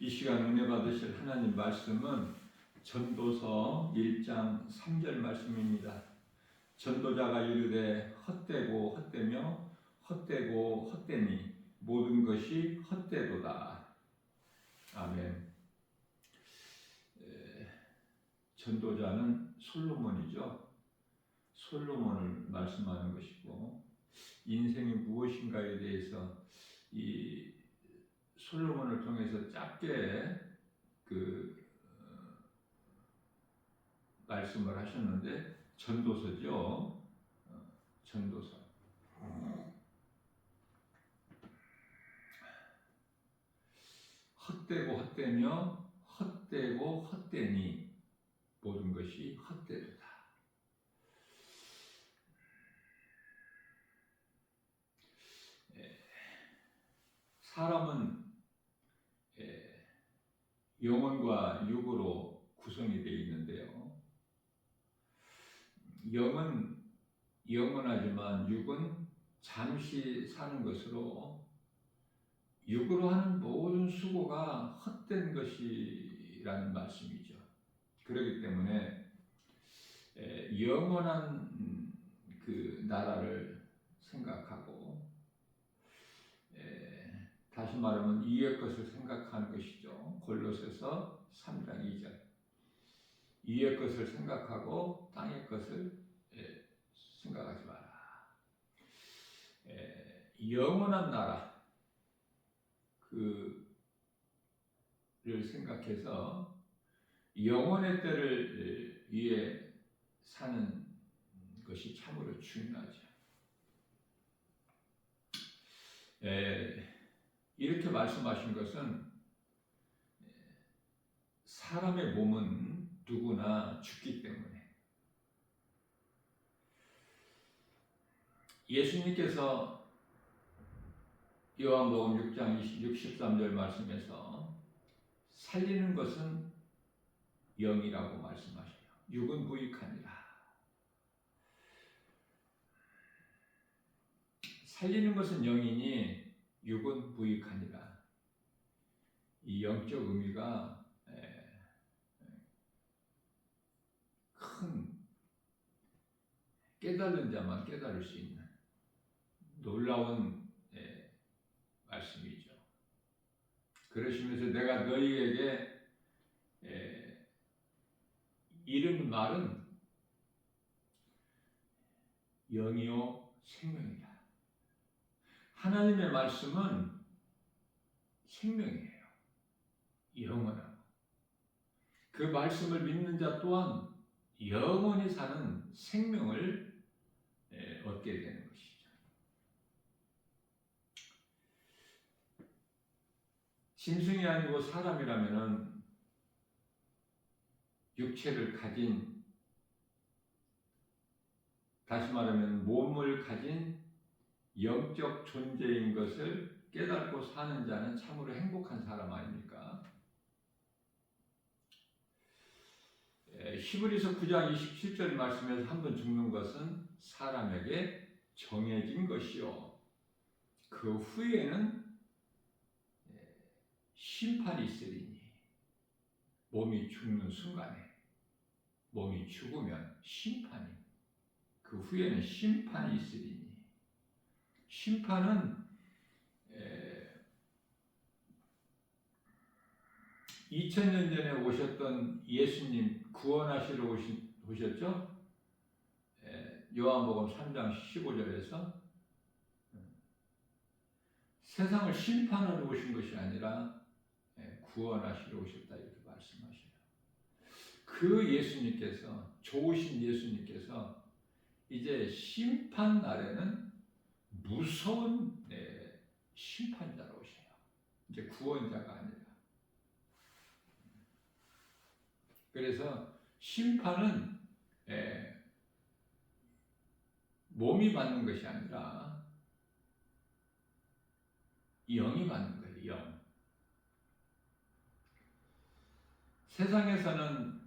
이 시간 은혜 받으실 하나님 말씀은 전도서 1장 3절 말씀입니다. 전도자가 이르되 헛되고 헛되며 헛되고 헛되니 모든 것이 헛되도다. 아멘. 전도자는 솔로몬이죠. 솔로몬을 말씀하는 것이고, 인생이 무엇인가에 대해서 이 솔로몬을 통해서 짧게 말씀을 하셨는데, 전도서죠. 전도서. 헛되고 헛되며 헛되고 헛되니 모든 것이 헛되도다. 사람은 영혼과 육으로 구성이 되어 있는데요. 영은 영원하지만 육은 잠시 사는 것으로 육으로 하는 모든 수고가 헛된 것이라는 말씀이죠. 그렇기 때문에 영원한 그 나라를 생각하고, 다시 말하면 이의 것을 생각하는 것이죠. 골로새서 3장 2절. 이의 것을 생각하고 땅의 것을 생각하지 마라. 영원한 나라 를 생각해서 영원의 때를 위해 사는 것이 참으로 중요하죠. 이렇게 말씀하신 것은 사람의 몸은 누구나 죽기 때문에, 예수님께서 요한복음 6장 63절 말씀에서 살리는 것은 영이라고 말씀하셔요. 육은 무익하니라. 살리는 것은 영이니 육은 무익하니라. 이 영적 의미가 큰, 깨달은 자만 깨달을 수 있는 놀라운 말씀이죠. 그러시면서 내가 너희에게 이른 말은 영이요 생명이다. 하나님의 말씀은 생명이에요. 영원하고. 그 말씀을 믿는 자 또한 영원히 사는 생명을 얻게 되는 것이죠. 짐승이 아니고 사람이라면은 육체를 가진, 다시 말하면 몸을 가진 영적 존재인 것을 깨닫고 사는 자는 참으로 행복한 사람 아닙니까? 히브리서 9장 27절 말씀에서 한 번 죽는 것은 사람에게 정해진 것이요, 그 후에는 심판이 있으리니. 몸이 죽는 순간에, 몸이 죽으면 심판이, 그 후에는 심판이 있으리니. 심판은 2000년 전에 오셨던 예수님 구원하시러 오셨죠? 요한복음 3장 15절에서 세상을 심판하러 오신 것이 아니라 구원하시러 오셨다 이렇게 말씀하셔요. 그 예수님께서, 좋으신 예수님께서 이제 심판 날에는 무서운 심판자로 오셔요. 이제 구원자가 아니라. 그래서 심판은 몸이 받는 것이 아니라 영이 받는 거예요. 영. 세상에서는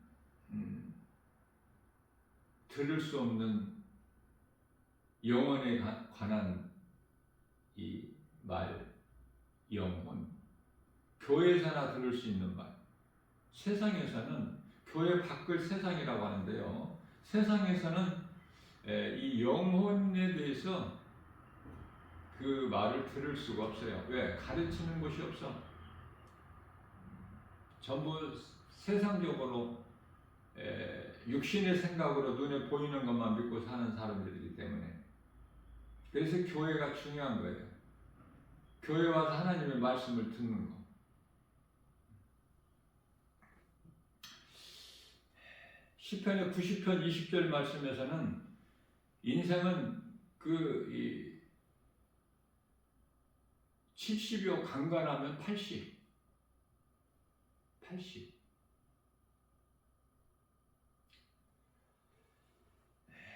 들을 수 없는 영혼에 관한 이 말, 영혼, 그 교회에서나 들을 수 있는 말. 세상에서는 교회 밖을 세상이라고 하는데요. 세상에서는 이 영혼에 대해서 그 말을 들을 수가 없어요. 왜? 가르치는 곳이 없어. 전부 세상적으로 육신의 생각으로 눈에 보이는 것만 믿고 사는 사람들이기 때문에. 그래서 교회가 중요한 거예요. 교회 와서 하나님의 말씀을 듣는 거. 시편의 90편 20절 말씀에서는 인생은 70여 강간하면 80.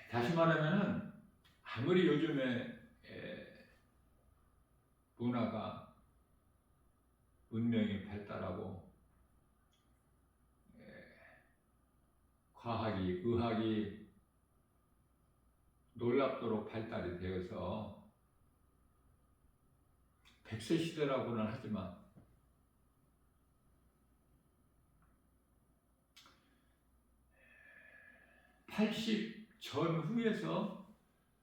다시 말하면은 아무리 요즘에 문화가文明이 발달하고 과학이 의학이 놀랍도록 발달이 되어서 100세 시대라고는 하지만 (80) 전후에서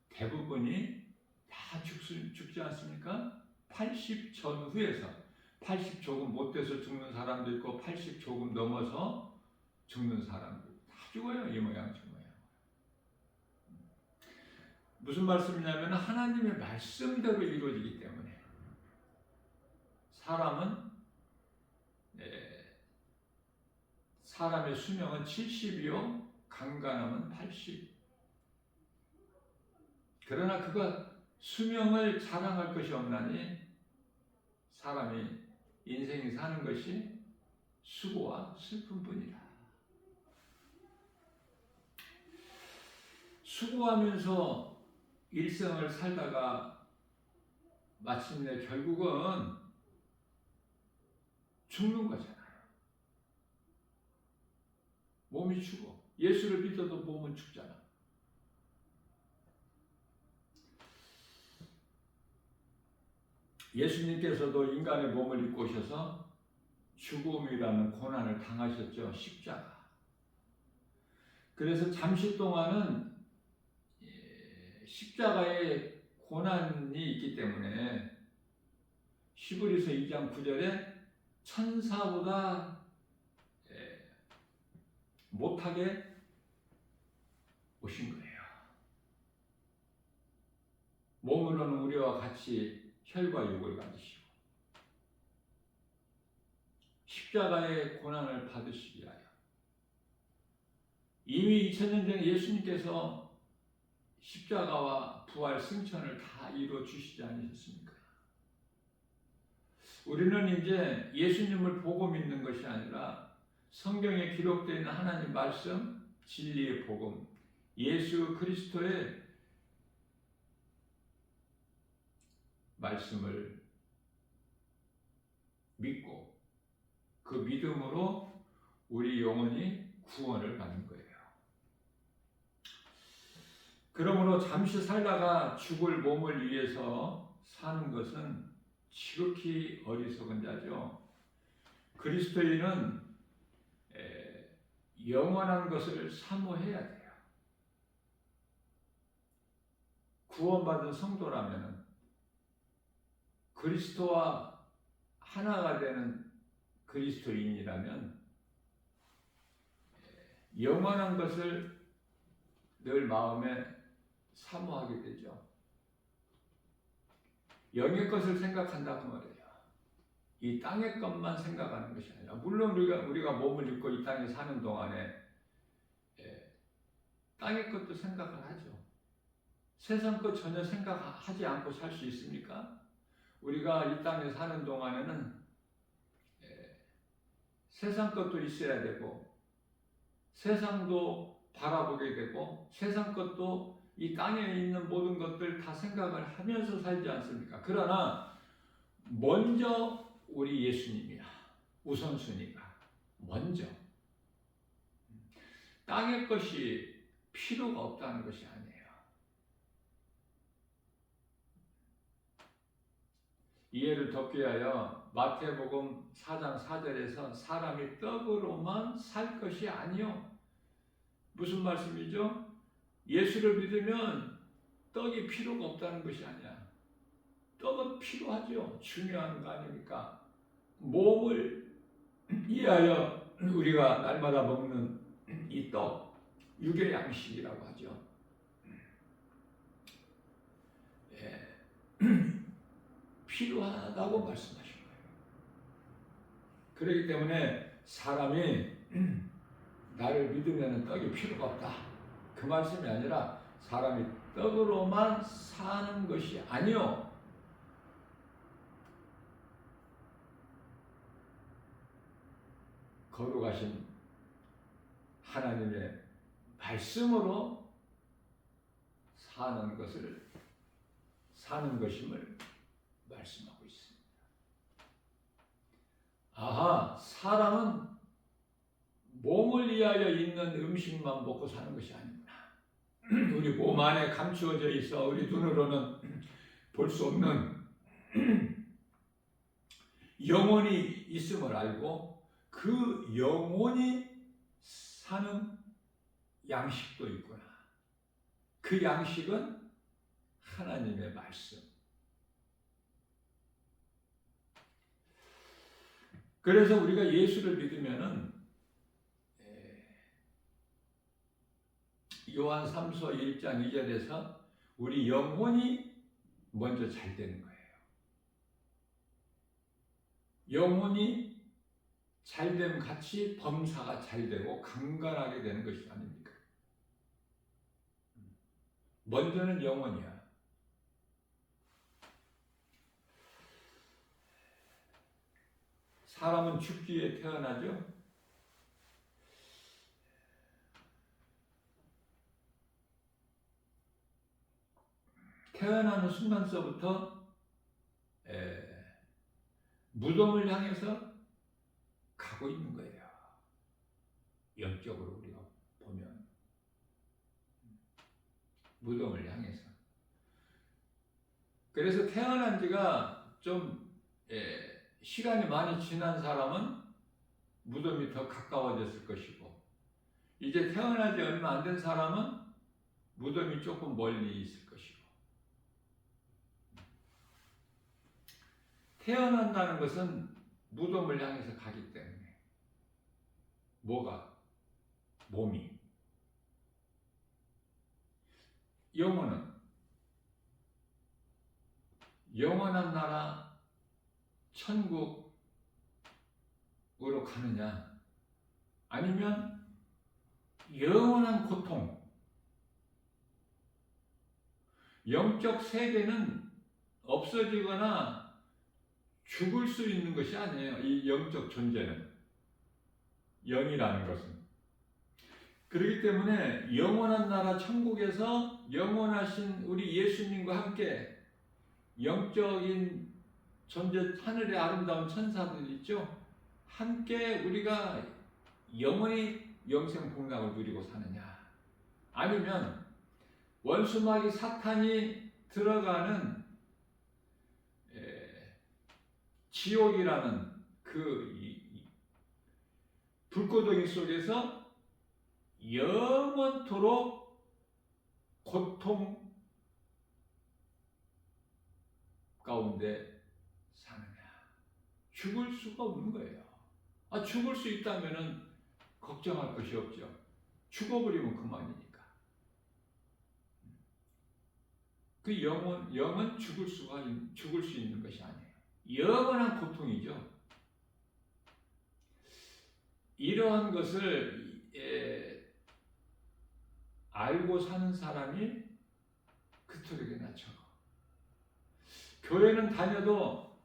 대부분이 다 죽지 않습니까? 80 전후에서 80 조금 못 돼서 죽는 사람도 있고 80 조금 넘어서 죽는 사람도 다 죽어요. 이 모양 저 모양. 무슨 말씀이냐면 하나님의 말씀대로 이루어지기 때문에 사람의 수명은 70이요 강간하면 80. 그러나 그가 수명을 자랑할 것이 없나니 사람이 인생이 사는 것이 수고와 슬픔뿐이다. 수고하면서 일생을 살다가 마침내 결국은 죽는 거잖아요. 몸이 죽어. 예수를 믿어도 몸은 죽잖아. 예수님께서도 인간의 몸을 입고 오셔서 죽음이라는 고난을 당하셨죠. 십자가. 그래서 잠시 동안은 십자가의 고난이 있기 때문에 히브리서 2장 9절에 천사보다 못하게 오신 거예요. 몸으로는 우리와 같이 혈과 육을 가지시고 십자가의 고난을 받으시기 위하여 이미 2000년 전에 예수님께서 십자가와 부활 승천을 다 이루어 주시지 않으셨습니까? 우리는 이제 예수님을 보고 믿는 것이 아니라 성경에 기록되어 있는 하나님 말씀, 진리의 복음, 예수 그리스도의 말씀을 믿고 그 믿음으로 우리 영혼이 구원을 받는 거예요. 그러므로 잠시 살다가 죽을 몸을 위해서 사는 것은 지극히 어리석은 자죠. 그리스도인은 영원한 것을 사모해야 돼요. 구원받은 성도라면 그리스도와 하나가 되는 그리스도인이라면 영원한 것을 늘 마음에 사모하게 되죠. 영의 것을 생각한다고 말해요. 이 땅의 것만 생각하는 것이 아니라 물론 우리가 몸을 입고 이 땅에 사는 동안에 땅의 것도 생각을 하죠. 세상 것 전혀 생각하지 않고 살 수 있습니까? 우리가 이 땅에 사는 동안에는 세상 것도 있어야 되고 세상도 바라보게 되고 세상 것도 이 땅에 있는 모든 것들 다 생각을 하면서 살지 않습니까? 그러나 먼저 우리 예수님이야. 우선순위가 먼저. 땅의 것이 필요가 없다는 것이 아니에요. 이해를 돕기 위하여 마태복음 4장 4절에서 사람이 떡으로만 살 것이 아니요. 무슨 말씀이죠? 예수를 믿으면 떡이 필요가 없다는 것이 아니야. 떡은 필요하죠. 중요한 거 아닙니까? 몸을 위하여 우리가 날마다 먹는 이 떡, 육의 양식이라고 하죠. 예. 필요하다고 말씀하신 거예요. 그렇기 때문에 사람이 나를 믿으면 떡이 필요가 없다. 그 말씀이 아니라 사람이 떡으로만 사는 것이 아니요. 거룩하신 하나님의 말씀으로 사는 것임을 말씀하고 있습니다. 아하, 사람은 몸을 위하여 있는 음식만 먹고 사는 것이 아니구나. 우리 몸 안에 감추어져 있어 우리 눈으로는 볼 수 없는 영혼이 있음을 알고 그 영혼이 사는 양식도 있구나. 그 양식은 하나님의 말씀. 그래서 우리가 예수를 믿으면은 요한 3서 1장 2절에서 우리 영혼이 먼저 잘 되는 거예요. 영혼이 잘됨 같이 범사가 잘 되고 강건하게 되는 것이 아닙니까? 먼저는 영혼이야. 사람은 죽기에 태어나죠. 태어나는 순간서부터 무덤을 향해서 가고 있는 거예요. 영적으로 우리가 보면 무덤을 향해서. 그래서 태어난 지가 좀 시간이 많이 지난 사람은 무덤이 더 가까워졌을 것이고, 이제 태어나지 얼마 안 된 사람은 무덤이 조금 멀리 있을 것이고. 태어난다는 것은 무덤을 향해서 가기 때문에. 뭐가? 몸이. 영혼은 영원한 나라 천국으로 가느냐, 아니면 영원한 고통, 영적 세계는 없어지거나 죽을 수 있는 것이 아니에요. 이 영적 존재는, 영이라는 것은. 그렇기 때문에 영원한 나라 천국에서 영원하신 우리 예수님과 함께 영적인 존재, 하늘의 아름다운 천사들 있죠? 함께 우리가 영원히 영생 복락을 누리고 사느냐, 아니면 원수마귀 사탄이 들어가는 지옥이라는 그 불꽃덩이 속에서 영원토록 고통 가운데 사느냐. 죽을 수가 없는 거예요. 죽을 수 있다면 걱정할 것이 없죠. 죽어버리면 그만이니까. 그 영은 죽을 수 있는 것이 아니에요. 영원한 고통이죠. 이러한 것을 알고 사는 사람이 그토록이나 적어. 교회는 다녀도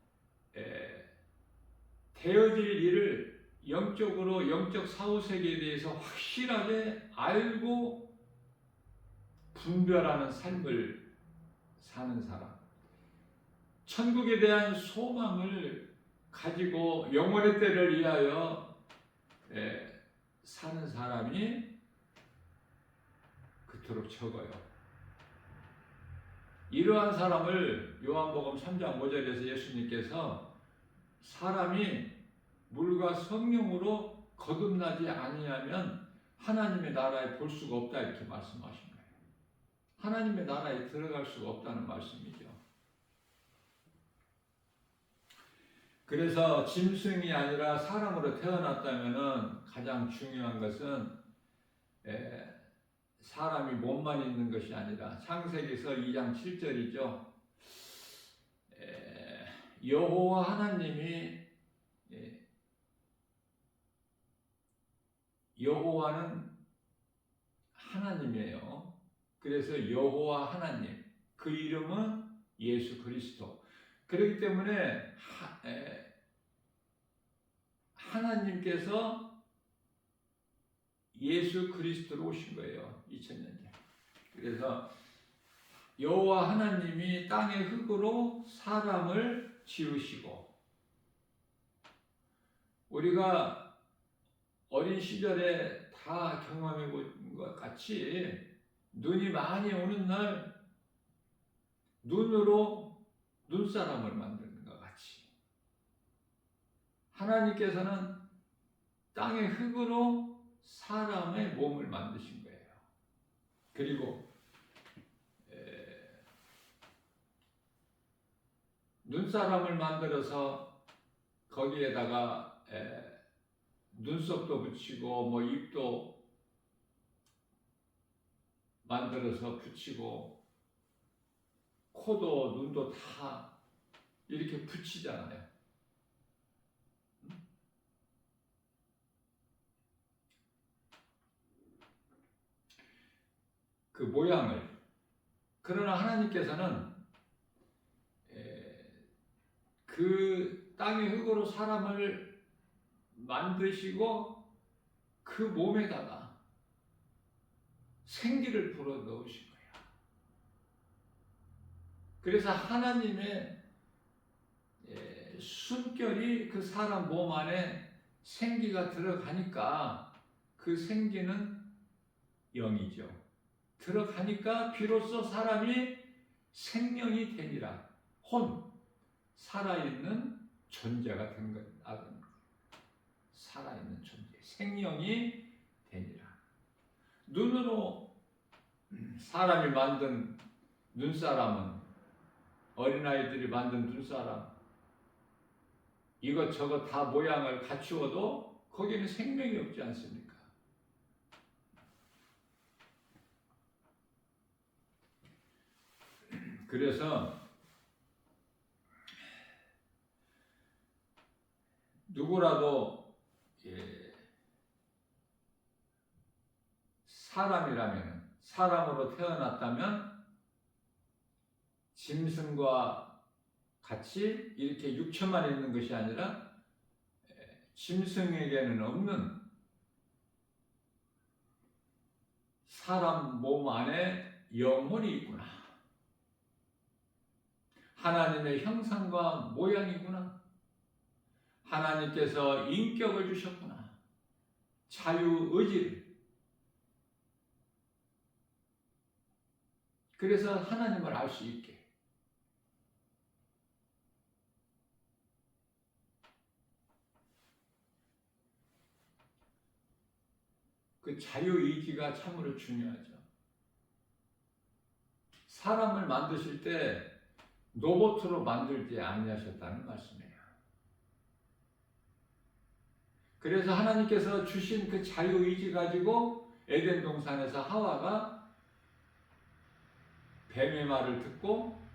되어질 일을 영적으로, 영적 사후세계에 대해서 확실하게 알고 분별하는 삶을 사는 사람, 천국에 대한 소망을 가지고 영원의 때를 위하여 사는 사람이 그토록 적어요. 이러한 사람을 요한복음 3장 5절에서 예수님께서 사람이 물과 성령으로 거듭나지 아니하면 하나님의 나라에 볼 수가 없다 이렇게 말씀하신 거예요. 하나님의 나라에 들어갈 수가 없다는 말씀이죠. 그래서 짐승이 아니라 사람으로 태어났다면 가장 중요한 것은 사람이 몸만 있는 것이 아니라 창세기서 2장 7절이죠. 여호와 하나님이 여호와는 하나님이에요. 그래서 여호와 하나님, 그 이름은 예수 그리스도. 그렇기 때문에 하나님께서 예수 그리스도로 오신 거예요. 2000년 전. 그래서 여호와 하나님이 땅의 흙으로 사람을 지으시고, 우리가 어린 시절에 다 경험해 본 것 같이 눈이 많이 오는 날 눈으로 눈사람을 만드는 것 같이 하나님께서는 땅의 흙으로 사람의 몸을 만드신 거예요. 그리고 눈사람을 만들어서 거기에다가 눈썹도 붙이고 뭐 입도 만들어서 붙이고 코도 눈도 다 이렇게 붙이잖아요. 그 모양을. 그러나 하나님께서는 그 땅의 흙으로 사람을 만드시고 그 몸에다가 생기를 불어 넣으신 거예요. 그래서 하나님의 숨결이 그 사람 몸 안에 생기가 들어가니까 그 생기는 영이죠. 들어가니까 비로소 사람이 생명이 되니라. 혼, 살아있는 존재가 된 것. 살아있는 존재, 생명이 되니라. 눈으로 사람이 만든 눈사람은, 어린아이들이 만든 눈사람, 이것저것 다 모양을 갖추어도 거기는 생명이 없지 않습니까? 그래서 누구라도 사람이라면, 사람으로 태어났다면 짐승과 같이 이렇게 육체만 있는 것이 아니라 짐승에게는 없는 사람 몸 안에 영혼이 있구나. 하나님의 형상과 모양이구나. 하나님께서 인격을 주셨구나. 자유의지를. 그래서 하나님을 알 수 있게. 그 자유의지가 참으로 중요하죠. 사람을 만드실 때 로봇으로 만들지 아니하셨다는 말씀이에요. 그래서 하나님께서 주신 그 자유의지 가지고 에덴 동산에서 하와가 뱀의 말을 듣고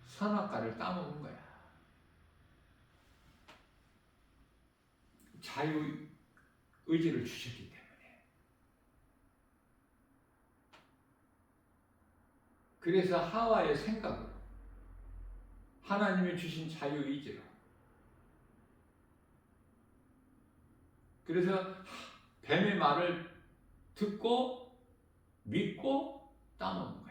선악과를 따먹은 거야. 자유의지를 주셨기 때문에. 그래서 하와의 생각으로, 하나님이 주신 자유의지로, 그래서 뱀의 말을 듣고 믿고 따먹은 거야.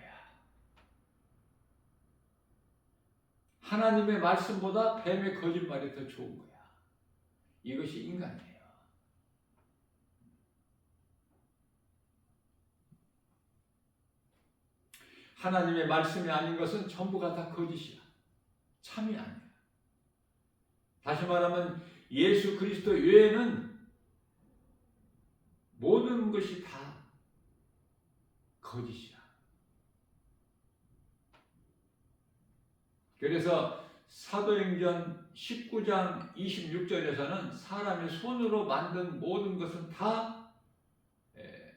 하나님의 말씀보다 뱀의 거짓말이 더 좋은 거야. 이것이 인간이에요. 하나님의 말씀이 아닌 것은 전부가 다 거짓이야. 참이 아니야. 다시 말하면 예수 그리스도 외에는 모든 것이 다 거짓이야. 그래서 사도행전 19장 26절에서는 사람의 손으로 만든 모든 것은 다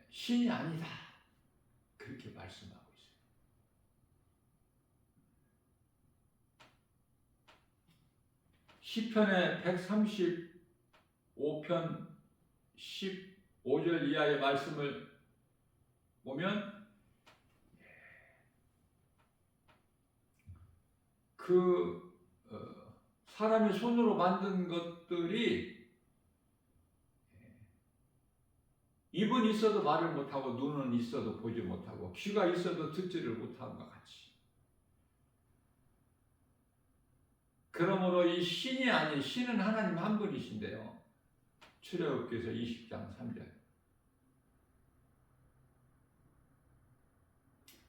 신이 아니다. 그렇게 말씀하고 있어요. 시편의 135편 15절 이하의 말씀을 보면 사람이 손으로 만든 것들이 입은 있어도 말을 못하고 눈은 있어도 보지 못하고 귀가 있어도 듣지를 못하는 것 같이, 그러므로 이 신이 아닌 신은 하나님 한 분이신데요. 출애굽기서 20장 3절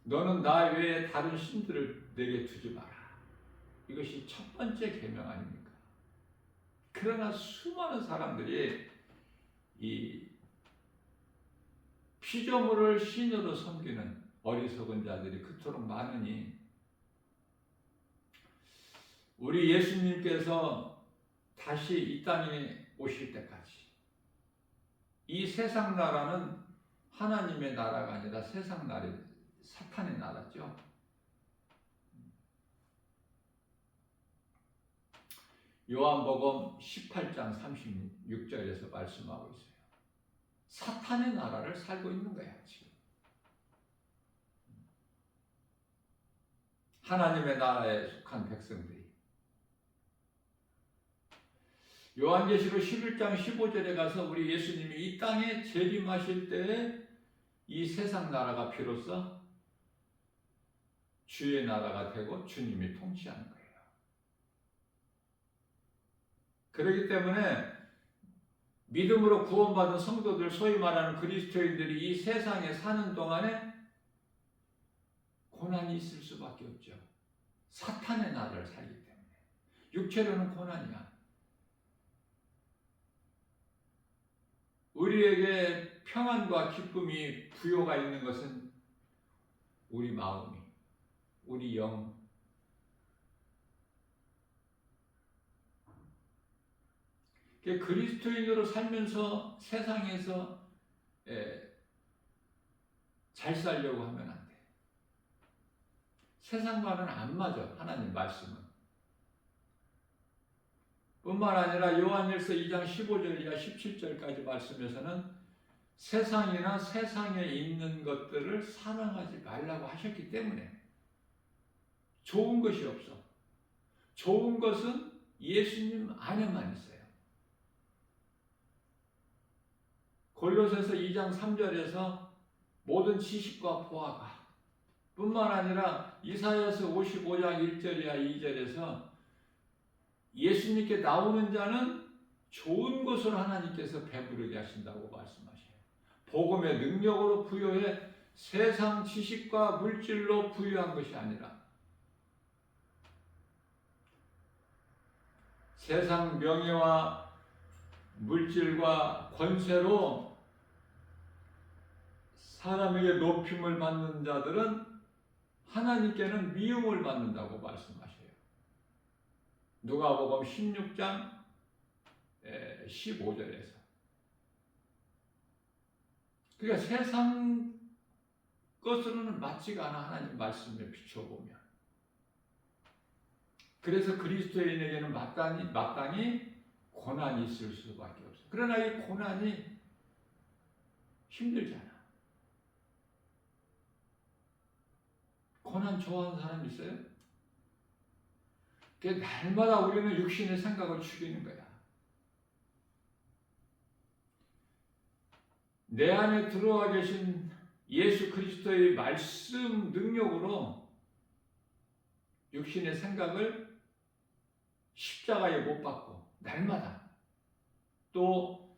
너는 나 외에 다른 신들을 내게 두지 마라. 이것이 첫 번째 계명 아닙니까? 그러나 수많은 사람들이 이 피조물을 신으로 섬기는 어리석은 자들이 그토록 많으니 우리 예수님께서 다시 이 땅에 오실 때까지 이 세상 나라는 하나님의 나라가 아니라 세상 나라, 사탄의 나라죠. 요한복음 18장 36절에서 말씀하고 있어요. 사탄의 나라를 살고 있는 거야, 지금. 하나님의 나라에 속한 백성들이. 요한계시록 11장 15절에 가서 우리 예수님이 이 땅에 재림하실 때에 이 세상 나라가 비로소 주의 나라가 되고 주님이 통치하는 거예요. 그렇기 때문에 믿음으로 구원받은 성도들, 소위 말하는 그리스도인들이 이 세상에 사는 동안에 고난이 있을 수밖에 없죠. 사탄의 나라를 살기 때문에. 육체로는 고난이야. 우리에게 평안과 기쁨이 부요가 있는 것은 우리 마음이, 우리 영, 그리스도인으로 살면서 세상에서 잘 살려고 하면 안 돼. 세상과는 안 맞아, 하나님 말씀은. 뿐만 아니라 요한일서 2장 15절 이하 17절까지 말씀에서는 세상이나 세상에 있는 것들을 사랑하지 말라고 하셨기 때문에 좋은 것이 없어. 좋은 것은 예수님 안에만 있어요. 골로새서 2장 3절에서 모든 지식과 보아가, 뿐만 아니라 이사야서 55장 1절 이하 2절에서 예수님께 나오는 자는 좋은 것으로 하나님께서 배부르게 하신다고 말씀하셔요. 복음의 능력으로 부여해 세상 지식과 물질로 부여한 것이 아니라 세상 명예와 물질과 권세로 사람에게 높임을 받는 자들은 하나님께는 미움을 받는다고 말씀하셔요. 누가복음 16장 15절에서. 그러니까 세상 것으로는 맞지가 않아, 하나님 말씀에 비춰보면. 그래서 그리스도인에게는 마땅히 고난이 있을 수밖에 없어요. 그러나 이 고난이 힘들잖아. 고난 좋아하는 사람 있어요? 날마다 우리는 육신의 생각을 죽이는 거야. 내 안에 들어와 계신 예수 그리스도의 말씀 능력으로 육신의 생각을 십자가에 못 박고 날마다 또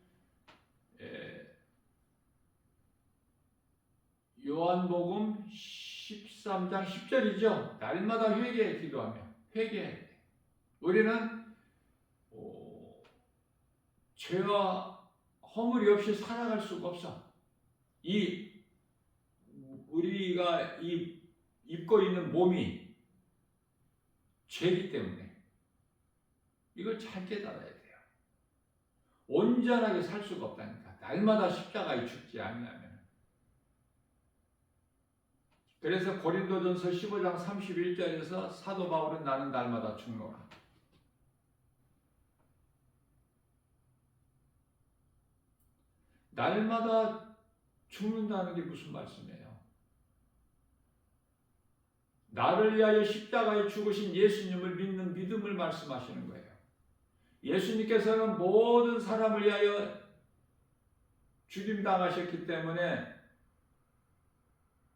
요한복음 13장 10절이죠. 날마다 회개해 기도하며 회개해. 우리는 죄와 허물이 없이 살아갈 수가 없어. 우리가 입고 있는 몸이 죄이기 때문에 이걸 잘 깨달아야 돼요. 온전하게 살 수가 없다니까. 날마다 십자가에 죽지 않으면. 그래서 고린도전서 15장 31절에서 사도 바울은 나는 날마다 죽노라. 날마다 죽는다는 게 무슨 말씀이에요? 나를 위하여 십자가에 죽으신 예수님을 믿는 믿음을 말씀하시는 거예요. 예수님께서는 모든 사람을 위하여 죽임당하셨기 때문에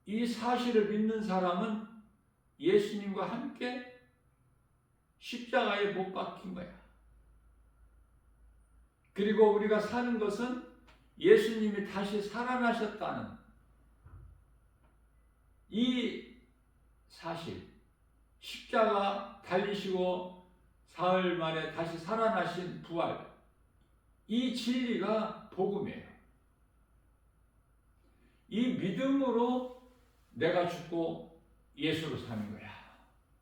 이 사실을 믿는 사람은 예수님과 함께 십자가에 못 박힌 거야. 그리고 우리가 사는 것은 예수님이 다시 살아나셨다는 이 사실, 십자가 달리시고 사흘 만에 다시 살아나신 부활, 이 진리가 복음이에요. 이 믿음으로 내가 죽고 예수로 사는 거야.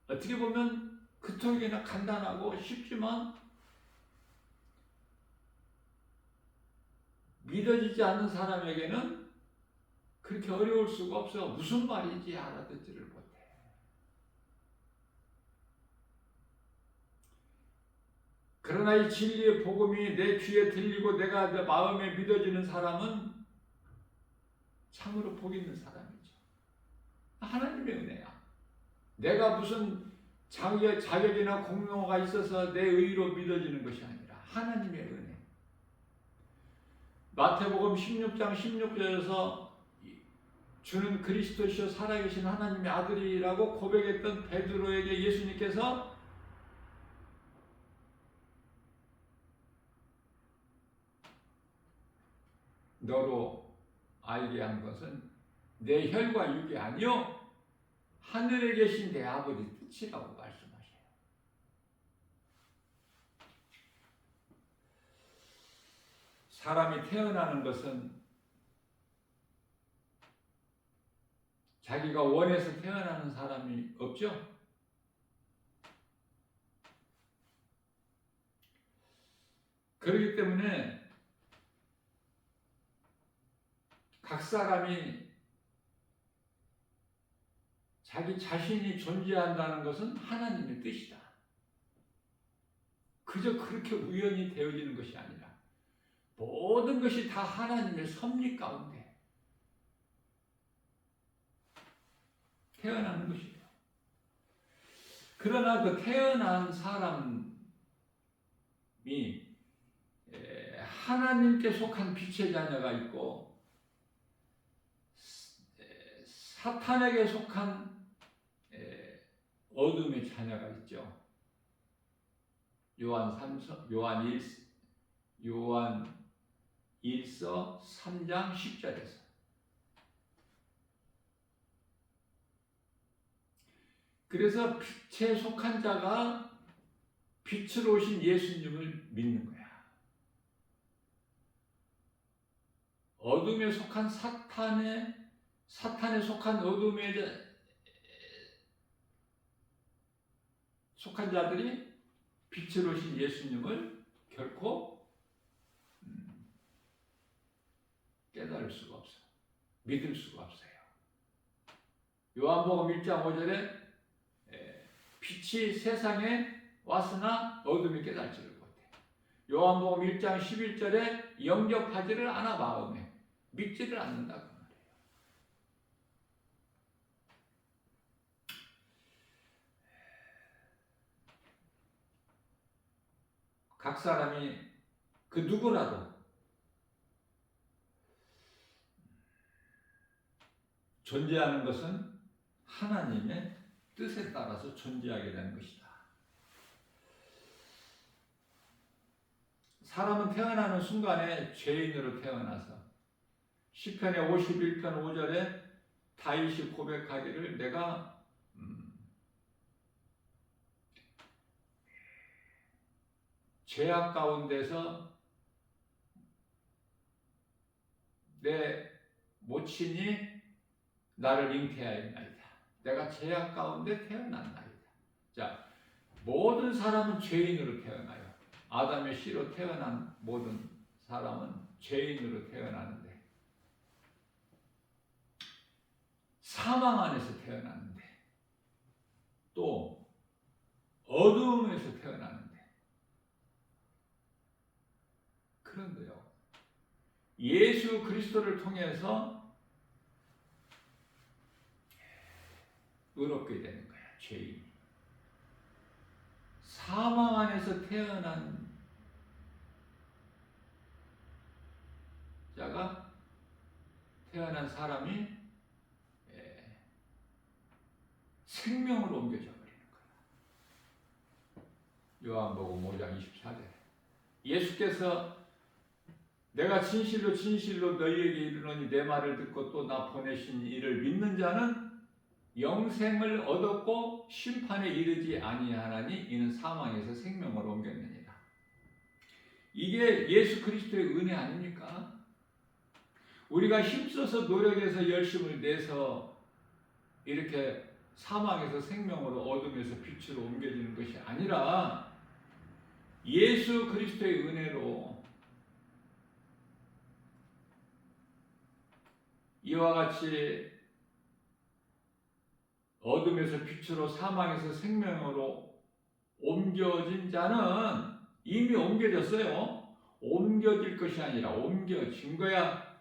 어떻게 보면 그토록이나 간단하고 쉽지만 믿어지지 않는 사람에게는 그렇게 어려울 수가 없어. 무슨 말인지 알아듣지를 못해. 그러나 이 진리의 복음이 내 귀에 들리고 내가 내 마음에 믿어지는 사람은 참으로 복 있는 사람이죠. 하나님의 은혜야. 내가 무슨 자격이나 공로가 있어서 내 의로 믿어지는 것이 아니라 하나님의 은혜. 마태복음 16장 16절에서 주는 그리스도시요 살아계신 하나님의 아들이라고 고백했던 베드로에게 예수님께서 너로 알게 한 것은 내 혈과 육이 아니요 하늘에 계신 내 아버지 뜻이라고 말씀하셔요. 사람이 태어나는 것은 자기가 원해서 태어나는 사람이 없죠. 그렇기 때문에 각 사람이 자기 자신이 존재한다는 것은 하나님의 뜻이다. 그저 그렇게 우연히 되어지는 것이 아니라 모든 것이 다 하나님의 섭리 가운데 태어나는 것이에요. 그러나 그 태어난 사람이 하나님께 속한 빛의 자녀가 있고 사탄에게 속한 어둠의 자녀가 있죠. 요한 1서 3장 10절에서 그래서 빛에 속한 자가 빛으로 오신 예수님을 믿는 거야. 어둠에 속한 사탄에 속한 어둠에 속한 자들이 빛으로 오신 예수님을 결코 깨달을 수가 없어요. 믿을 수가 없어요. 요한복음 1장 5절에 빛이 세상에 왔으나 어둠이 깨달지를 못해. 요한복음 1장 11절에 영접하지를 않아 마음에 믿지를 않는다 그 말이에요. 각 사람이 그 누구라도 존재하는 것은 하나님의 뜻에 따라서 존재하게 되는 것이다. 사람은 태어나는 순간에 죄인으로 태어나서 시편의 51편 5절에 다윗이 고백하기를 내가 죄악 가운데서 내 모친이 나를 잉태하였나이다. 내가 죄악 가운데 태어났나이다. 자, 모든 사람은 죄인으로 태어나요. 아담의 씨로 태어난 모든 사람은 죄인으로 태어나는데, 사망 안에서 태어나는데, 또 어두움에서 태어나는데, 그런데요, 예수 그리스도를 통해서 의롭게 되는 거야, 죄인. 사망 안에서 태어난 자가, 태어난 사람이 생명으로 옮겨져 버리는 거야. 요한복음 5장 24절. 예수께서 내가 진실로 진실로 너희에게 이르노니 내 말을 듣고 또 나 보내신 이를 믿는 자는 영생을 얻었고 심판에 이르지 아니하나니 이는 사망에서 생명으로 옮겼느니라. 이게 예수 그리스도의 은혜 아닙니까? 우리가 힘써서 노력해서 열심을 내서 이렇게 사망에서 생명으로, 어둠에서 빛으로 옮겨지는 것이 아니라 예수 그리스도의 은혜로 이와 같이 어둠에서 빛으로, 사망에서 생명으로 옮겨진 자는 이미 옮겨졌어요. 옮겨질 것이 아니라 옮겨진 거야.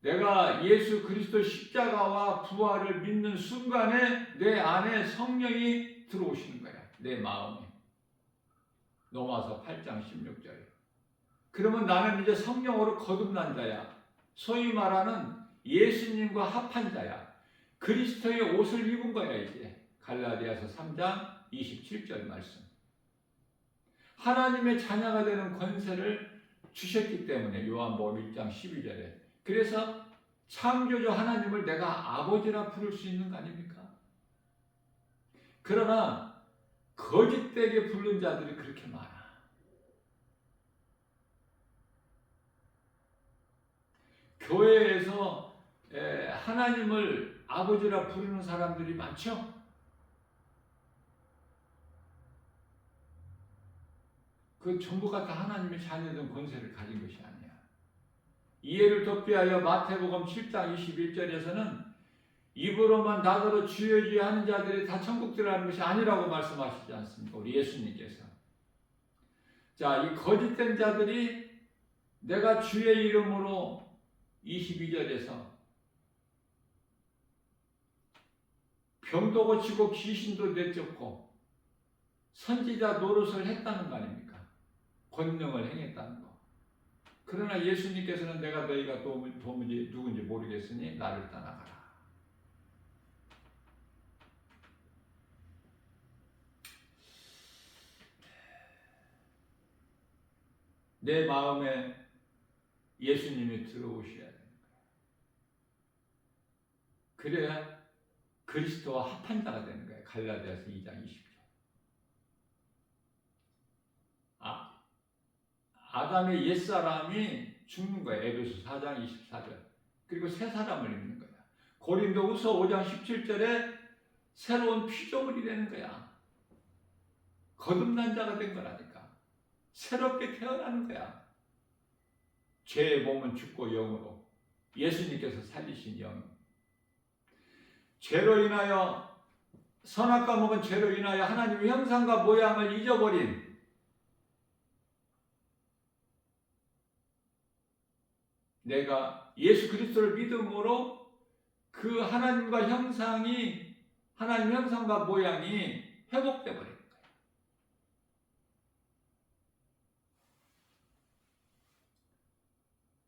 내가 예수 그리스도 십자가와 부활을 믿는 순간에 내 안에 성령이 들어오시는 거야. 내 마음에. 로마서 8장 16절. 그러면 나는 이제 성령으로 거듭난 자야. 소위 말하는 예수님과 합한 자야. 그리스도의 옷을 입은 거야 이제. 갈라디아서 3장 27절 말씀. 하나님의 자녀가 되는 권세를 주셨기 때문에 요한복음 1장 12절에. 그래서 창조주 하나님을 내가 아버지라 부를 수 있는 거 아닙니까? 그러나 거짓되게 부른 자들이 그렇게 많아. 교회에서 하나님을 아버지라 부르는 사람들이 많죠? 그 전부가 다 하나님의 자녀된 권세를 가진 것이 아니야. 이해를 돕기 위하여 마태복음 7장 21절에서는 입으로만 나더러 주여 주여 하는 자들이 다 천국 들어가는 것이 아니라고 말씀하시지 않습니까? 우리 예수님께서. 자, 이 거짓된 자들이 내가 주의 이름으로 22절에서 병도 고치고 귀신도 내쫓고 선지자 노릇을 했다는 거 아닙니까? 권능을 행했다는 거. 그러나 예수님께서는 내가 너희가 도무지 누군지 모르겠으니 나를 떠나가라. 내 마음에 예수님이 들어오셔야 되는 거예요. 그래야 그리스도와 합한 자가 되는 거예요. 갈라디아서 2장 20절. 아담의 옛사람이 죽는 거예요. 에베소 4장 24절. 그리고 새 사람을 입는 거야. 고린도후서 5장 17절에 새로운 피조물이 되는 거야. 거듭난 자가 된 거라니까. 새롭게 태어나는 거야. 죄의 몸은 죽고 영으로, 예수님께서 살리신 영. 죄로 인하여, 선악과 먹은 죄로 인하여 하나님의 형상과 모양을 잊어버린 내가 예수 그리스도를 믿음으로 그 하나님과 형상이, 하나님 형상과 모양이 회복되어 버린 거예요.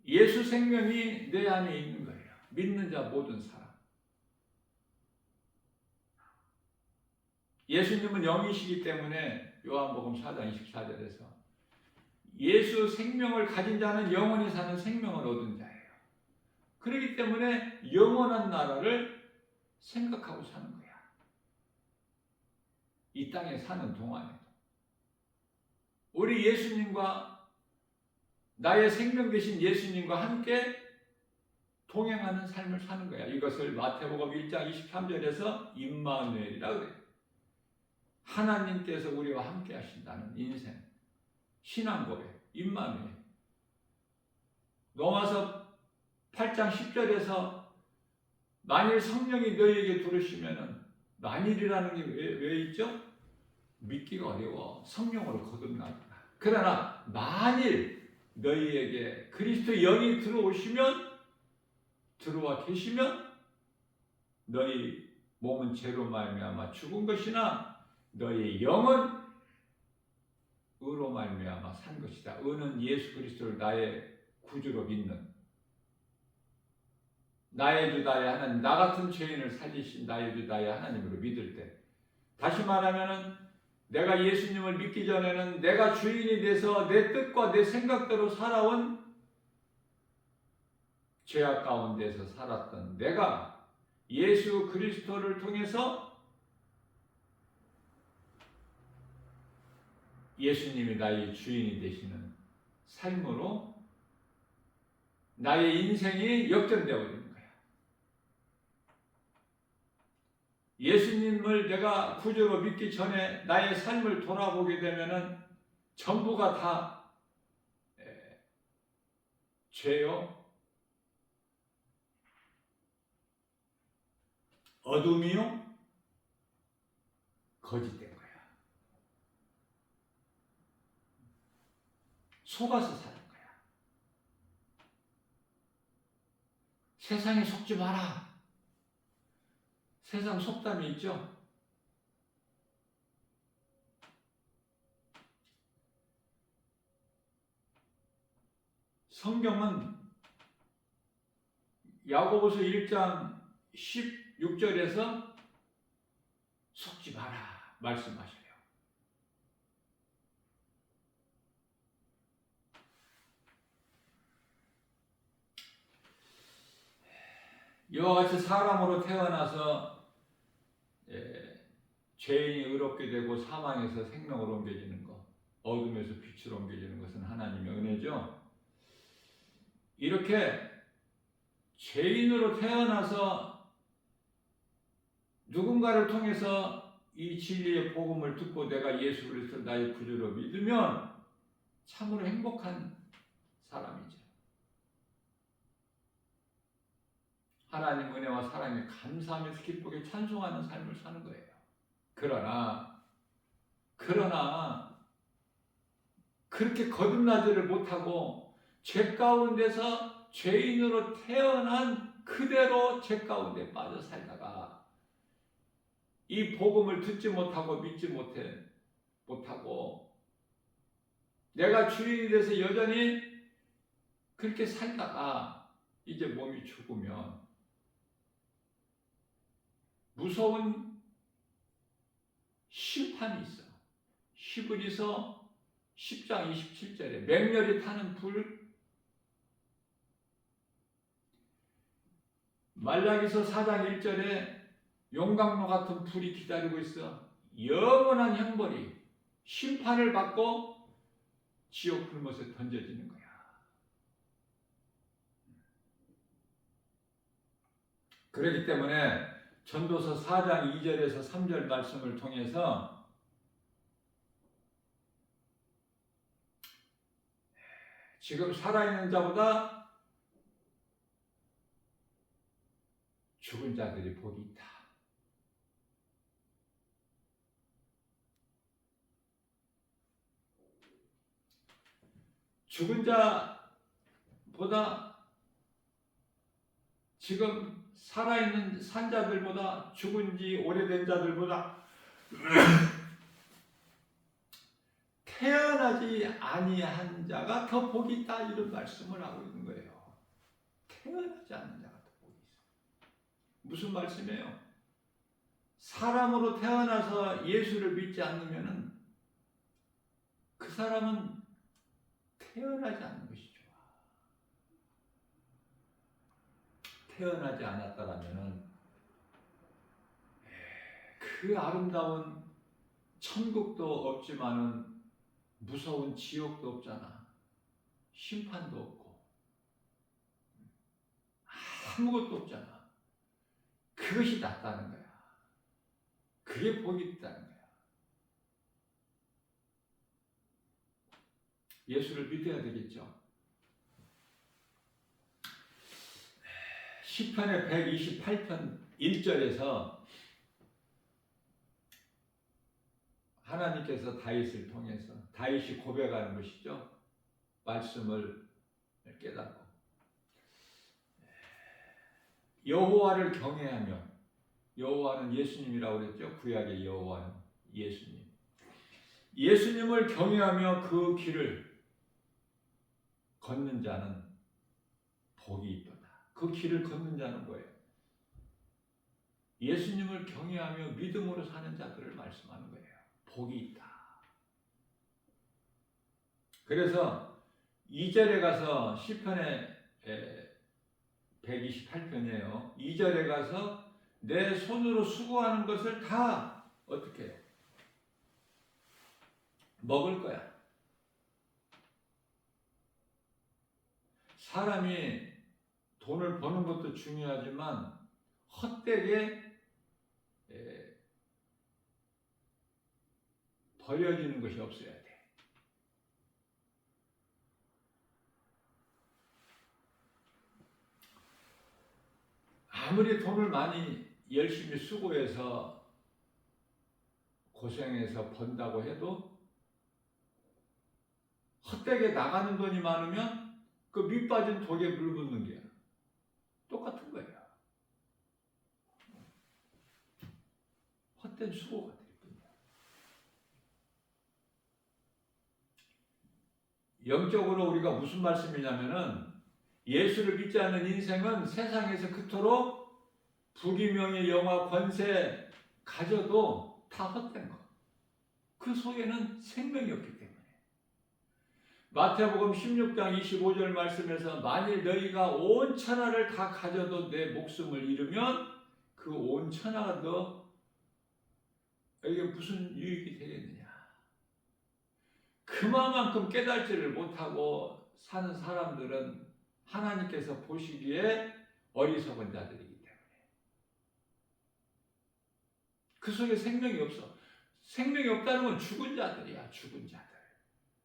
예수 생명이 내 안에 있는 거예요. 믿는 자 모든 사람. 예수님은 영이시기 때문에 요한복음 4장 24절에서 예수 생명을 가진 자는 영원히 사는 생명을 얻은 자예요. 그렇기 때문에 영원한 나라를 생각하고 사는 거야. 이 땅에 사는 동안에도. 우리 예수님과 나의 생명 되신 예수님과 함께 동행하는 삶을 사는 거야. 이것을 마태복음 1장 23절에서 임마누엘이라고 그래요. 하나님께서 우리와 함께 하신다는 인생, 신앙 고백, 임마누엘. 로마서 8장 10절에서 만일 성령이 너희에게 들으시면은, 만일이라는 게 왜 있죠? 믿기가 어려워. 성령으로 거듭나니까. 그러나 만일 너희에게 그리스도 영이 들어와 계시면 너희 몸은 죄로 말미암아 죽은 것이나 너희 영은 의로 말미암아 산 것이다. 의는 예수 그리스도를 나의 구주로 믿는, 나의 주 나의 하나님, 나 같은 죄인을 살리신 나의 주 나의 하나님으로 믿을 때, 다시 말하면은 내가 예수님을 믿기 전에는 내가 주인이 돼서 내 뜻과 내 생각대로 살아온 죄악 가운데서 살았던 내가 예수 그리스도를 통해서 예수님이 나의 주인이 되시는 삶으로 나의 인생이 역전되어 있는 거야. 예수님을 내가 구주로 믿기 전에 나의 삶을 돌아보게 되면은 전부가 다 죄요, 어둠이요, 거짓된 거야. 속아서 사는 거야. 세상에 속지 마라. 세상 속담이 있죠. 성경은 야고보서 1장 16절에서 속지 마라 말씀하셔요. 이와 같이 사람으로 태어나서 죄인이 의롭게 되고 사망에서 생명으로 옮겨지는 것, 어둠에서 빛으로 옮겨지는 것은 하나님의 은혜죠. 이렇게 죄인으로 태어나서 누군가를 통해서 이 진리의 복음을 듣고 내가 예수 그리스도를 나의 구주로 믿으면 참으로 행복한 사람이죠. 하나님 은혜와 사랑에 감사하면서 기쁘게 찬송하는 삶을 사는 거예요. 그러나 그렇게 거듭나지를 못하고 죄 가운데서 죄인으로 태어난 그대로 죄 가운데 빠져 살다가 이 복음을 듣지 못하고 믿지 못하고 내가 주인이 돼서 여전히 그렇게 살다가 이제 몸이 죽으면 무서운 심판이 있어. 히브리서 10장 27절에 맹렬히 타는 불, 말라기서 4장 1절에 용광로 같은 불이 기다리고 있어. 영원한 형벌이 심판을 받고 지옥 불못에 던져지는 거야. 그렇기 때문에 전도서 4장 2절에서 3절 말씀을 통해서 지금 살아있는 자보다 죽은 자들이 복이 있다. 죽은 자보다 지금 살아있는 산자들보다 죽은 지 오래된 자들보다 태어나지 아니한 자가 더 복이 있다, 이런 말씀을 하고 있는 거예요. 태어나지 않는 자가 더 복이 있어요. 무슨 말씀이에요? 사람으로 태어나서 예수를 믿지 않으면은 그 사람은 태어나지 않는 것이 좋아. 태어나지 않았다라면은 그 아름다운 천국도 없지만은 무서운 지옥도 없잖아. 심판도 없고 아무것도 없잖아. 그것이 낫다는 거야. 그게 복이 있다는 거야. 예수를 믿어야 되겠죠. 시편의 128편 1절에서 하나님께서 다윗을 통해서 다윗이 고백하는 것이죠. 말씀을 깨닫고 여호와를 경외하며, 여호와는 예수님이라고 그랬죠. 구약의 여호와는 예수님. 예수님을 경외하며 그 길을 걷는 자는 복이 있도다. 그 길을 걷는 자는 뭐예요? 예수님을 경외하며 믿음으로 사는 자들을 말씀하는 거예요. 복이 있다. 그래서 2절에 가서 시편의 128편이에요. 2절에 가서 내 손으로 수고하는 것을 다 어떻게 해요? 먹을 거야. 사람이 돈을 버는 것도 중요하지만 헛되게 버려지는 것이 없어야 돼. 아무리 돈을 많이 열심히 수고해서 고생해서 번다고 해도 헛되게 나가는 돈이 많으면 그 밑빠진 독에 물 붓는 게 똑같은 거예요. 헛된 수고가 될 뿐이야. 영적으로 우리가 무슨 말씀이냐면은 예수를 믿지 않는 인생은 세상에서 그토록 부귀명예, 영화, 권세 가져도 다 헛된 거. 그 속에는 생명이 없기 때문에. 마태복음 16장 25절 말씀에서 만일 너희가 온 천하를 다 가져도 내 목숨을 잃으면 그 온 천하가 너에게 무슨 유익이 되겠느냐. 그만큼 깨달지를 못하고 사는 사람들은 하나님께서 보시기에 어리석은 자들이기 때문에 그 속에 생명이 없어. 생명이 없다는 건 죽은 자들이야. 죽은 자들.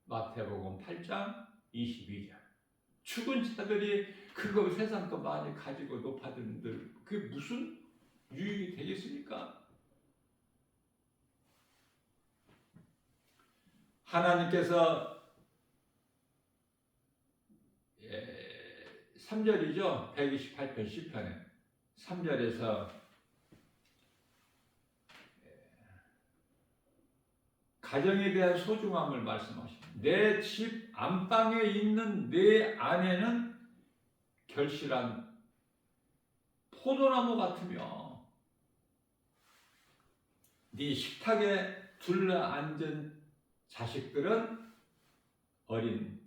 마태복음 8장 22절. 죽은 자들이 그거 세상 거 많이 가지고 높아지는들 그게 무슨 유익이 되겠습니까? 하나님께서 3절이죠. 128편 시편에 3절에서 가정에 대한 소중함을 말씀하십니다. 내 집 안방에 있는 내 아내는 결실한 포도나무 같으며 네 식탁에 둘러앉은 자식들은 어린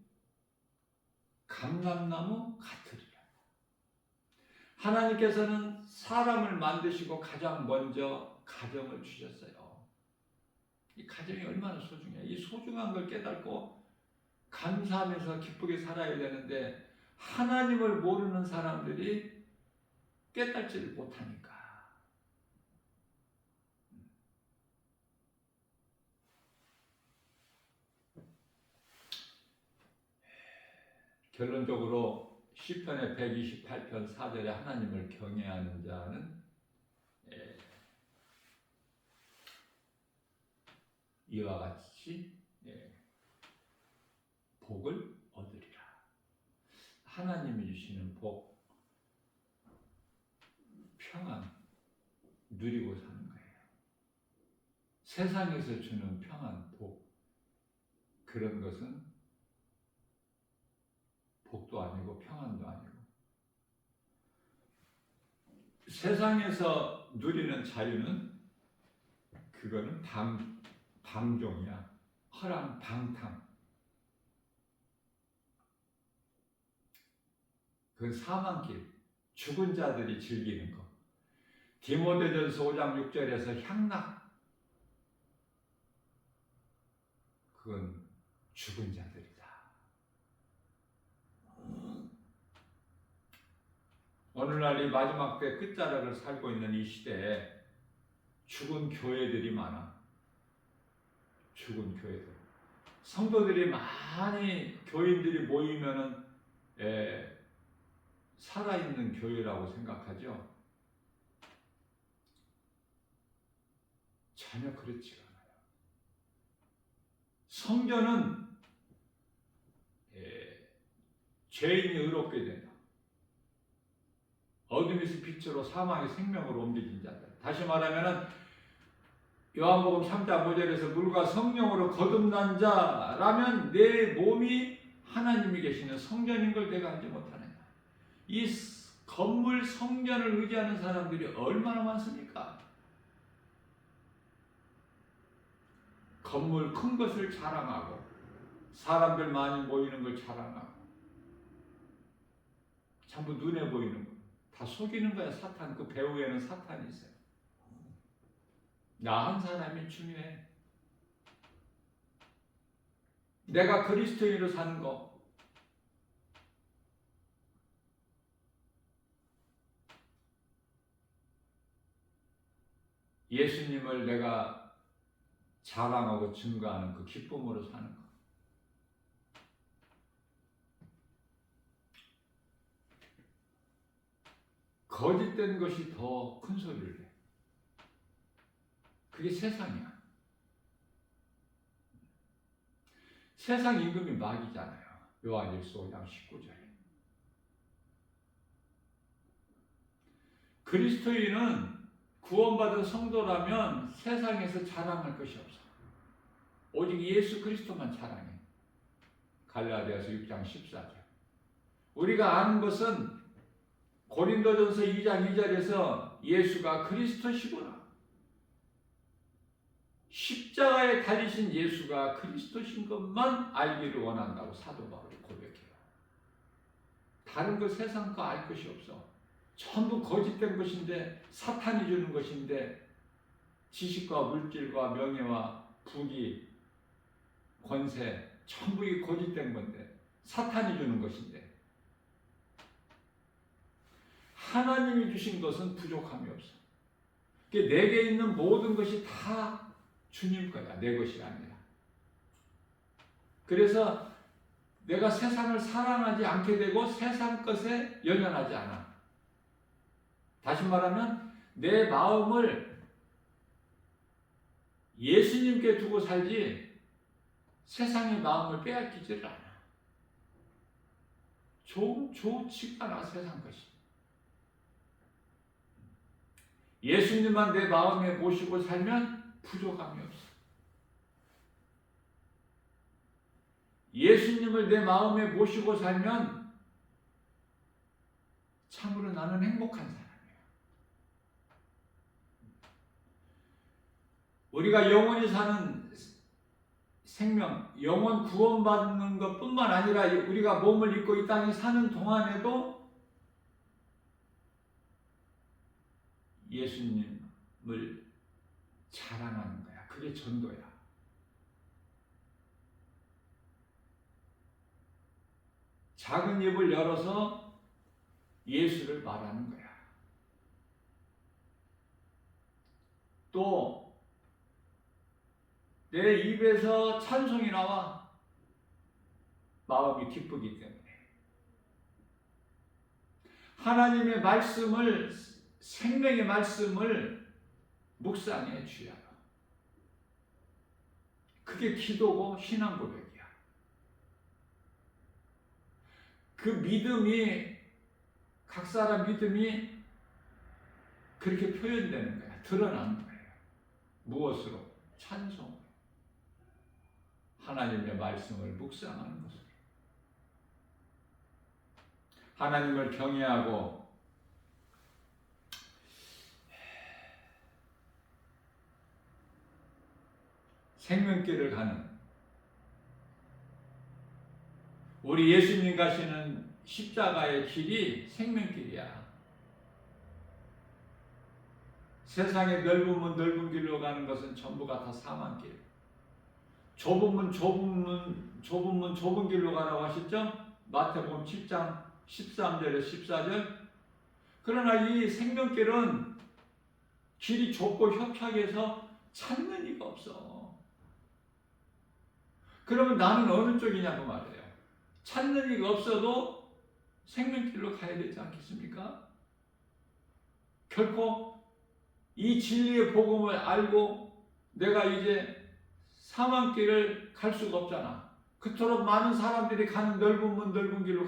감람나무 같으리라. 하나님께서는 사람을 만드시고 가장 먼저 가정을 주셨어요. 이 가정이 얼마나 소중해. 이 소중한 걸 깨닫고 감사하면서 기쁘게 살아야 되는데 하나님을 모르는 사람들이 깨닫지를 못하니까. 결론적으로 시편의 128편 4절에 하나님을 경외하는 자는 이와 같이 복을 얻으리라. 하나님이 주시는 복, 평안 누리고 사는 거예요. 세상에서 주는 평안, 복, 그런 것은 복도 아니고 평안도 아니고 세상에서 누리는 자유는 그거는 방종이야. 허랑방탕. 그건 사망길, 죽은 자들이 즐기는 거. 디모데전서 5장 6절에서 향락, 그건 죽은 자들이다. 오늘날 이 마지막 때 끝자락을 살고 있는 이 시대에 죽은 교회들이 많아. 죽은 교회들. 성도들이 많이 교인들이 모이면은 살아있는 교회라고 생각하죠. 전혀 그렇지가 않아요. 성전은 죄인이 의롭게 된다. 어둠에서 빛으로 사망의 생명으로 옮겨진 자들. 다시 말하면은 요한복음 3장 5절에서 물과 성령으로 거듭난 자라면 내 몸이 하나님이 계시는 성전인 걸 내가 알지 못하느냐. 이 건물 성전을 의지하는 사람들이 얼마나 많습니까? 건물 큰 것을 자랑하고 사람들 많이 모이는 걸 자랑하고 전부 눈에 보이는 거 다 속이는 거야. 사탄. 그 배후에는 사탄이 있어요. 나 한 사람이 중요해. 내가 그리스도인으로 사는 거. 예수님을 내가 자랑하고 증거하는 그 기쁨으로 사는 거. 거짓된 것이 더 큰 소리를 해. 그게 세상이야. 세상 임금이 마귀잖아요. 요한일서 5장 19절에. 그리스도인은 구원받은 성도라면 세상에서 자랑할 것이 없어. 오직 예수 그리스도만 자랑해. 갈라디아서 6장 14절. 우리가 아는 것은 고린도전서 2장 2절에서 예수가 그리스도시구나. 십자가에 달리신 예수가 그리스도신 것만 알기를 원한다고 사도 바울이 고백해요. 다른 거 세상 거 알 것이 없어. 전부 거짓된 것인데, 사탄이 주는 것인데, 지식과 물질과 명예와 부귀, 권세 전부 이 거짓된 건데, 사탄이 주는 것인데, 하나님이 주신 것은 부족함이 없어. 내게 있는 모든 것이 다 주님 거야. 내 것이 아니라. 그래서 내가 세상을 사랑하지 않게 되고 세상 것에 연연하지 않아. 다시 말하면 내 마음을 예수님께 두고 살지 세상의 마음을 빼앗기지를 않아. 좋지가 않아 세상 것이. 예수님만 내 마음에 모시고 살면 부족함이 없어. 예수님을 내 마음에 모시고 살면 참으로 나는 행복한 사람이에요. 우리가 영원히 사는 생명, 영원 구원받는 것뿐만 아니라 우리가 몸을 입고 이 땅에 사는 동안에도 예수님을 자랑하는 거야. 그게 전도야. 작은 입을 열어서 예수를 말하는 거야. 또 내 입에서 찬송이 나와. 마음이 기쁘기 때문에. 하나님의 말씀을, 생명의 말씀을 묵상해 주야로. 그게 기도고 신앙 고백이야. 그 믿음이, 각 사람 믿음이 그렇게 표현되는 거야. 드러나는 거예요. 무엇으로? 찬송. 하나님의 말씀을 묵상하는 것으로. 하나님을 경외하고 생명길을 가는 우리 예수님 가시는 십자가의 길이 생명길이야. 세상의 넓은 길로 가는 것은 전부가 다 사망길. 좁은 길로 가라고 하셨죠? 마태복음 7장 13절에 14절. 그러나 이 생명길은 길이 좁고 협착해서 찾는 이가 없어. 그러면 나는 어느 쪽이냐고 말이에요. 찾는 이가 없어도 생명길로 가야 되지 않겠습니까? 결코 이 진리의 복음을 알고 내가 이제 사망길을 갈 수가 없잖아. 그토록 많은 사람들이 가는 넓은 길로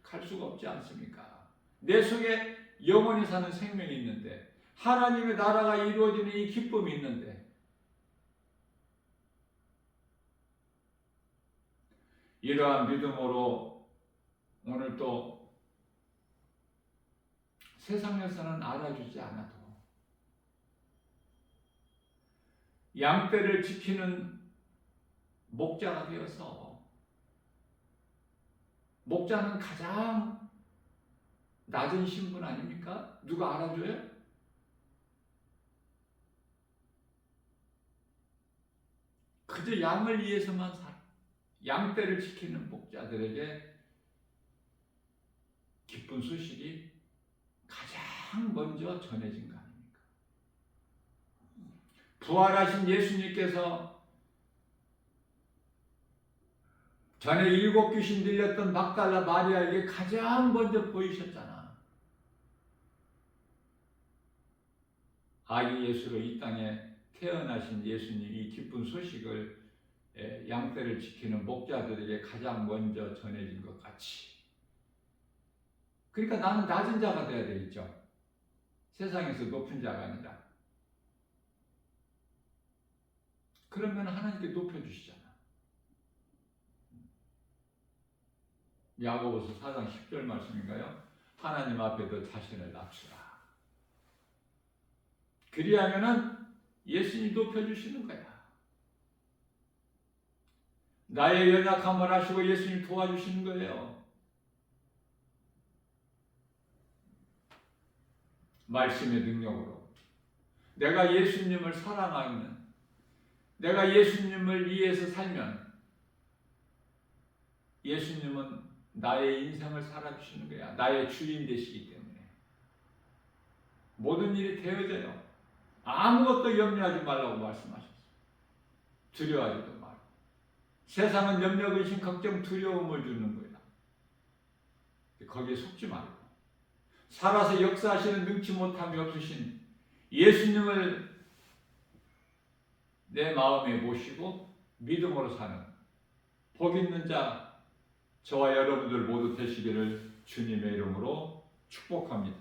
갈 수가 없지 않습니까? 내 속에 영원히 사는 생명이 있는데, 하나님의 나라가 이루어지는 이 기쁨이 있는데, 이러한 믿음으로 오늘 또 세상에서는 알아주지 않아도 양떼를 지키는 목자가 되어서, 목자는 가장 낮은 신분 아닙니까? 누가 알아줘요? 그저 양을 위해서만 살아. 양떼를 지키는 목자들에게 기쁜 소식이 가장 먼저 전해진 거 아닙니까? 부활하신 예수님께서 전에 7 귀신 들렸던 막달라 마리아에게 가장 먼저 보이셨잖아. 아기 예수로 이 땅에 태어나신 예수님, 이 기쁜 소식을 양떼를 지키는 목자들에게 가장 먼저 전해진 것 같이. 그러니까 나는 낮은 자가 되어야 되겠죠. 세상에서 높은 자가 아니라. 그러면 하나님께 높여주시잖아. 야고보서 4장 10절 말씀인가요? 하나님 앞에도 자신을 낮추라. 그리하면은 예수님 높여주시는 거야. 나의 연약함을 아시고 예수님 도와주시는 거예요. 말씀의 능력으로. 내가 예수님을 사랑하면, 내가 예수님을 위해서 살면 예수님은 나의 인생을 살아주시는 거야. 나의 주인 되시기 때문에. 모든 일이 되어져요. 아무것도 염려하지 말라고 말씀하셨어요. 두려워하지도 말고. 세상은 염려, 의심, 걱정, 두려움을 주는 거야. 거기에 속지 말고. 살아서 역사하시는 능치 못함이 없으신 예수님을 내 마음에 모시고 믿음으로 사는 복 있는 자, 저와 여러분들 모두 되시기를 주님의 이름으로 축복합니다.